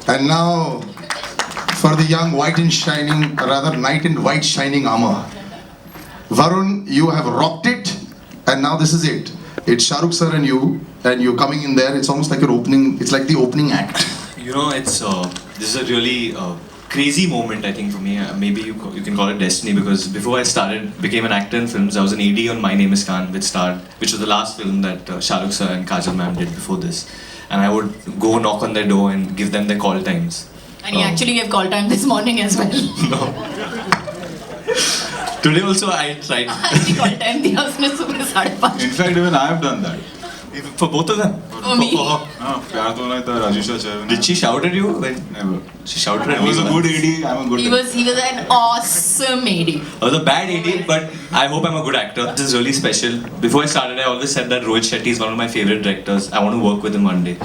And now, for the young white in shining, rather knight in white shining armor. Varun, you have rocked it, and now this is it. It's Shah Rukh sir and you're coming in there. It's almost like your opening. It's like the opening act. You know, it's this is a really crazy moment, I think, for me. Maybe you can call it destiny, because before I became an actor in films, I was an AD on My Name Is Khan, which was the last film that Shah Rukh sir and Kajal ma'am did before this. And I would go knock on their door and give them their call times. And he actually gave call time this morning as well. No. Today also I tried. He call time दिया उसने सुबह 5:30. In fact, even I have done that. For both of them. For me. प्यार तो नहीं था Rajesh sir. Did she shout at you when Never. she shouted at I me? was a once? good AD. I'm a good. He was an awesome AD. I was a bad AD, but I hope I'm a good actor. This is really special. Before I started, I always said that Rohit Shetty is one of my favorite directors. I want to work with him one day.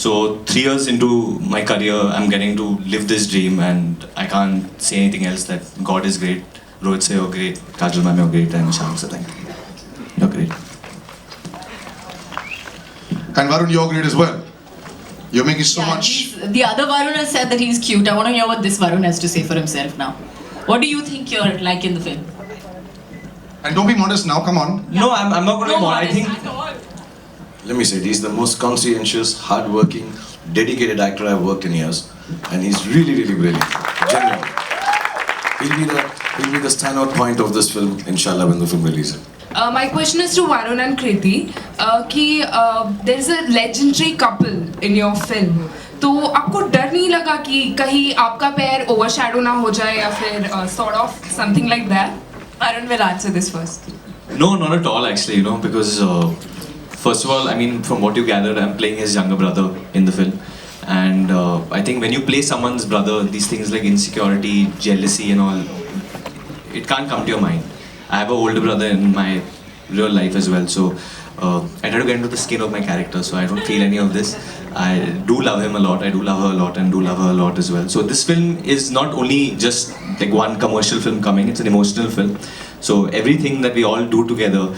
So 3 years into my career, I'm getting to live this dream, and I can't say anything else that God is great, Rohit sir, you're great, Kajal ma'am, you're great, and Sham sir, thank you. You're great. And Varun, you're great as well. You're making so much. The other Varun has said that he's cute. I want to hear what this Varun has to say for himself now. What do you think you're like in the film? And don't be modest now. Come on. No, I'm not going to be more. I think. Let me say, he's the most conscientious, hard-working, dedicated actor I've worked in years, and he's really, really brilliant. Genuinely. He'll be the standout point of this film, inshallah, when the film releases. My question is to Varun and Kriti. There's a legendary couple in your film. तो आपको डर नहीं लगा कि कहीं आपका पैर overshadow ना हो जाए या फिर sort of something like that? Varun will answer this first. No, not at all actually, you know, because first of all, I mean, from what you gathered, I'm playing his younger brother in the film. And I think when you play someone's brother, these things like insecurity, jealousy and all, it can't come to your mind. I have an older brother in my real life as well, so I try to get into the skin of my character, so I don't feel any of this. I do love him a lot, I do love her a lot, and do love her a lot as well. So this film is not only just like one commercial film coming, it's an emotional film. So everything that we all do together,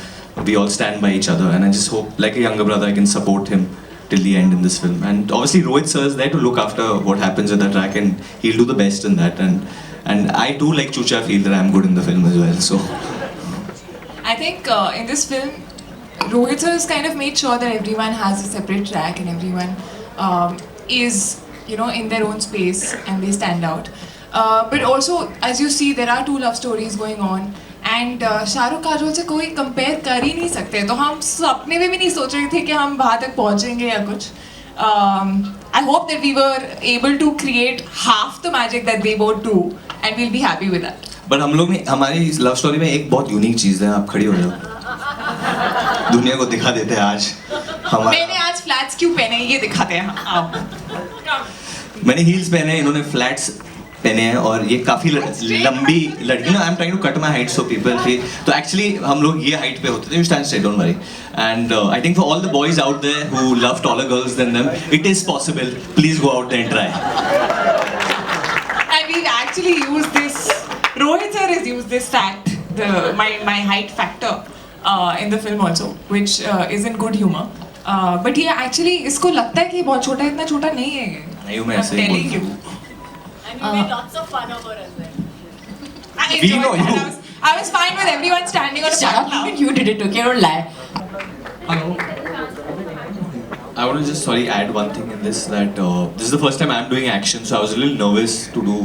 we all stand by each other, and I just hope, like a younger brother, I can support him till the end in this film. And obviously Rohit sir is there to look after what happens with the track, and he'll do the best in that. And I too, like Chucha, feel that I'm good in the film as well. So I think in this film, Rohit sir has kind of made sure that everyone has a separate track and everyone is, you know, in their own space and they stand out. But also, as you see, there are 2 love stories going on. And Shahrukh Kajol से कोई compare कर ही नहीं सकते, तो हम सपने में भी नहीं सोच रहे थे कि हम वहाँ तक पहुँचेंगे या कुछ. I hope that we were able to create half the magic that they both do, and we'll be happy with that. But हम लोग ने हमारी लव स्टोरी में एक बहुत यूनिक चीज़ है. आप खड़ी हो जाओ, दुनिया को दिखा देते हैं आज. मैंने आज फ्लैट्स क्यों पहने ये दिखाते हैं. आप मैंने हील्स पहने, इन्होंने फ्लैट्स पहने हैं, और ये काफ़ी लंबी लड़की ना. I am trying to cut my height so people feel. तो एक्चुअली हम लोग ये हाइट पे होते थे. You stand straight, don't worry. And I think for all the boys out there who love taller girls than them, it is possible. Please go out there and try. And we've actually used this. Rohit sir has used this fact, my height factor, in the film also, which is in good humor. But yeah, actually इसको लगता है कि बहुत छोटा है, इतना छोटा नहीं है. नहीं हूँ मैं ऐसे ही telling you. बोलता हूँ. And you made lots of fun of her as well. I We enjoyed know that. you. I was fine with everyone standing on a Shut up, platform. even you did it, okay? Don't lie. I want to just add one thing in this, that this is the first time I'm doing action, so I was a little nervous to do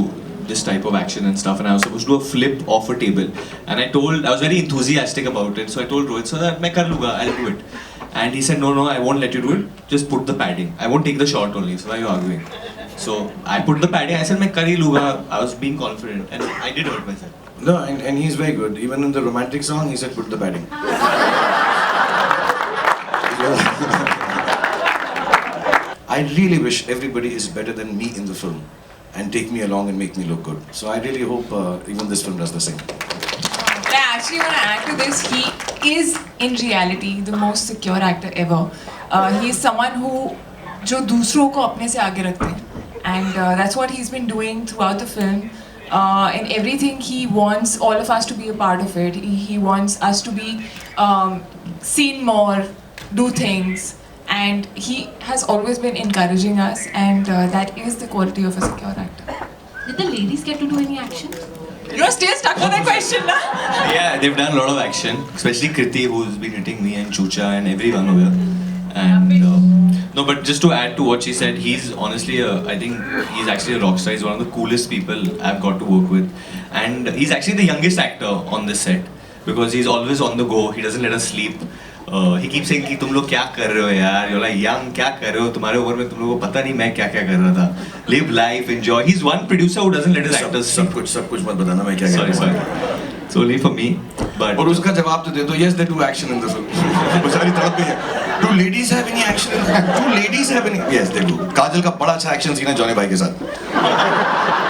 this type of action and stuff, and I was supposed to do a flip off a table, and I was very enthusiastic about it, so I told Rohit, so that मैं कर लूँगा, I'll do it. And he said, no, I won't let you do it, just put the padding. I won't take the shot only, so why are you arguing? So I put the padding, I said मैं कर ही लूँगा. I was being confident, and I did hurt myself. No, and he's very good. Even in the romantic song, he said, put the padding. I really wish everybody is better than me in the film and take me along and make me look good. So I really hope even this film does the same. I actually want to add to this. He is in reality the most secure actor ever. He is someone who जो दूसरों को अपने से आगे रखते हैं. And that's what he's been doing throughout the film. In everything, he wants all of us to be a part of it. He wants us to be seen more, do things, and he has always been encouraging us, and that is the quality of a secure actor. Did the ladies get to do any action? You're still stuck on that question, na? Yeah, they've done a lot of action, especially Kriti, who's been hitting me, and Chucha, and everyone over here. And no, but just to add to what she said, he's honestly, I think he's actually a rock star. He's one of the coolest people I've got to work with, and he's actually the youngest actor on this set because he's always on the go. He doesn't let us sleep. He keeps saying कि तुम लोग क्या कर रहे हो यार? You're like young, क्या कर रहे हो? तुम्हारे उम्र में तुम लोगों को पता नहीं मैं क्या क्या कर रहा था. Live life, enjoy. He's one producer who doesn't let his actors सब sleep. कुछ मत बताना मैं क्या Sorry, कह रहा हूँ. sorry. It's only for me, but और उसका जवाब तो दे दो. Yes, they do action in the film. बेचारी तड़प गई है. Do ladies have any action? Do ladies have any? Yes, they do. काजल का बड़ा अच्छा action सीन है जॉनी भाई के साथ.